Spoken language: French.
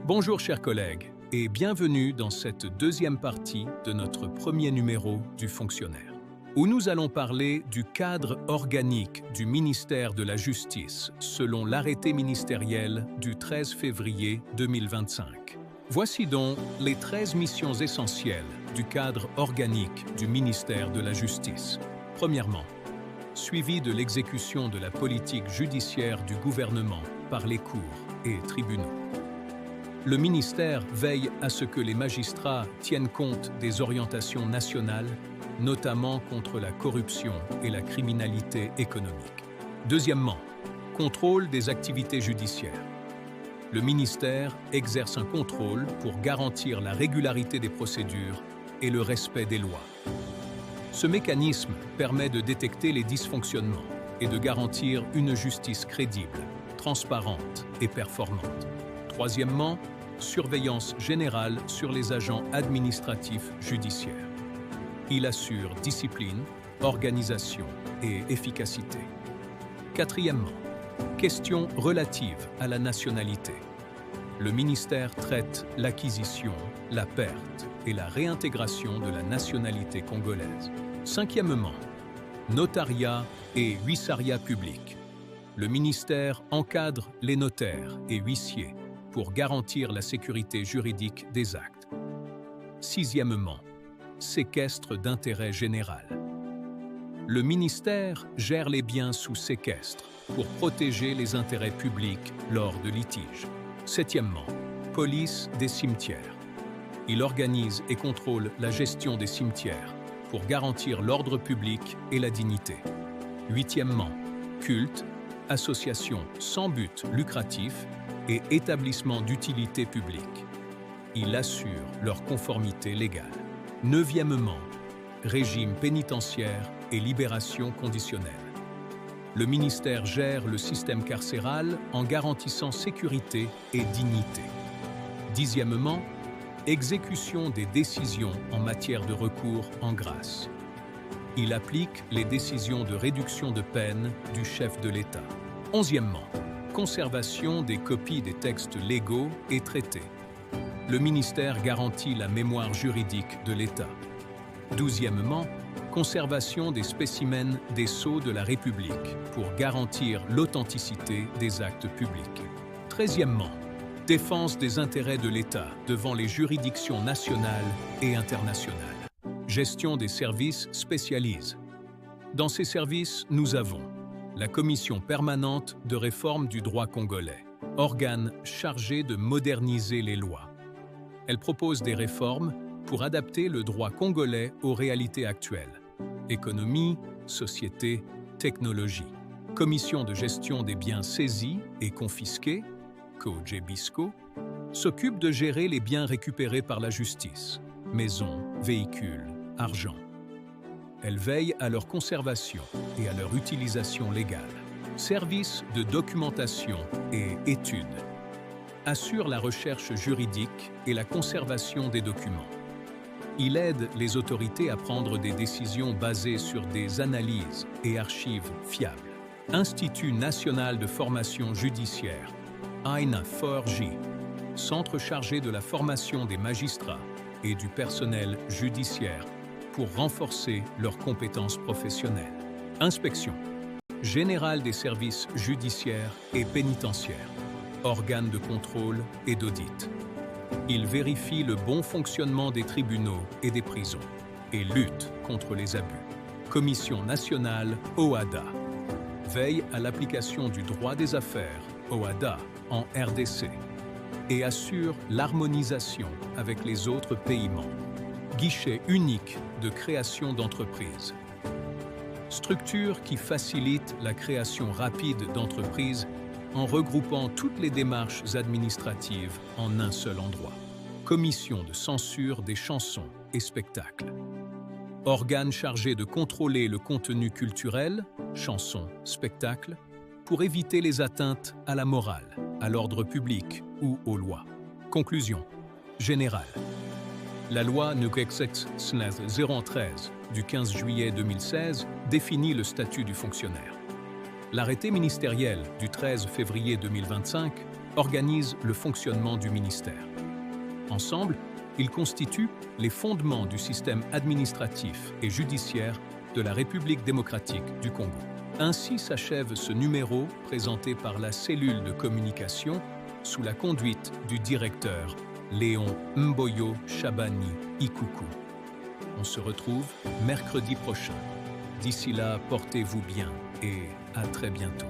Bonjour chers collègues et bienvenue dans cette deuxième partie de notre premier numéro du Fonctionnaire, où nous allons parler du cadre organique du ministère de la Justice selon l'arrêté ministériel du 13 février 2025. Voici donc les 13 missions essentielles du cadre organique du ministère de la Justice. Premièrement, suivi de l'exécution de la politique judiciaire du gouvernement par les cours et tribunaux. Le ministère veille à ce que les magistrats tiennent compte des orientations nationales, notamment contre la corruption et la criminalité économique. Deuxièmement, contrôle des activités judiciaires. Le ministère exerce un contrôle pour garantir la régularité des procédures et le respect des lois. Ce mécanisme permet de détecter les dysfonctionnements et de garantir une justice crédible, transparente et performante. Troisièmement, surveillance générale sur les agents administratifs judiciaires. Il assure discipline, organisation et efficacité. Quatrièmement, questions relatives à la nationalité. Le ministère traite l'acquisition, la perte et la réintégration de la nationalité congolaise. Cinquièmement, notariat et huissariat public. Le ministère encadre les notaires et huissiers pour garantir la sécurité juridique des actes. Sixièmement, séquestre d'intérêt général. Le ministère gère les biens sous séquestre pour protéger les intérêts publics lors de litiges. Septièmement, police des cimetières. Il organise et contrôle la gestion des cimetières pour garantir l'ordre public et la dignité. Huitièmement, culte, association sans but lucratif et établissements d'utilité publique. Il assure leur conformité légale. Neuvièmement, régime pénitentiaire et libération conditionnelle. Le ministère gère le système carcéral en garantissant sécurité et dignité. Dixièmement, exécution des décisions en matière de recours en grâce. Il applique les décisions de réduction de peine du chef de l'État. Onzièmement, conservation des copies des textes légaux et traités. Le ministère garantit la mémoire juridique de l'État. Douzièmement, conservation des spécimens des sceaux de la République pour garantir l'authenticité des actes publics. Treizièmement, défense des intérêts de l'État devant les juridictions nationales et internationales. Gestion des services spécialisés. Dans ces services, nous avons la Commission permanente de réforme du droit congolais, organe chargé de moderniser les lois. Elle propose des réformes pour adapter le droit congolais aux réalités actuelles. Économie, société, technologie. Commission de gestion des biens saisis et confisqués, COGEBISCO, s'occupe de gérer les biens récupérés par la justice, maisons, véhicules, argent. Elle veille à leur conservation et à leur utilisation légale. Service de documentation et études. Assure la recherche juridique et la conservation des documents. Il aide les autorités à prendre des décisions basées sur des analyses et archives fiables. Institut national de formation judiciaire, INA-FORJ, centre chargé de la formation des magistrats et du personnel judiciaire pour renforcer leurs compétences professionnelles. Inspection générale des services judiciaires et pénitentiaires, organe de contrôle et d'audit. Il vérifie le bon fonctionnement des tribunaux et des prisons et lutte contre les abus. Commission nationale OHADA veille à l'application du droit des affaires OHADA en RDC et assure l'harmonisation avec les autres pays membres. Guichet unique de création d'entreprises. Structure qui facilite la création rapide d'entreprises en regroupant toutes les démarches administratives en un seul endroit. Commission de censure des chansons et spectacles. Organe chargé de contrôler le contenu culturel, chansons, spectacles, pour éviter les atteintes à la morale, à l'ordre public ou aux lois. Conclusion générale. La loi NUGEXEX 013 du 15 juillet 2016 définit le statut du fonctionnaire. L'arrêté ministériel du 13 février 2025 organisent le fonctionnement du ministère. Ensemble, ils constituent les fondements du système administratif et judiciaire de la République démocratique du Congo. Ainsi s'achève ce numéro présenté par la cellule de communication sous la conduite du directeur Léon Mboyo Chabani Ikuku. On se retrouve mercredi prochain. D'ici là, portez-vous bien et à très bientôt.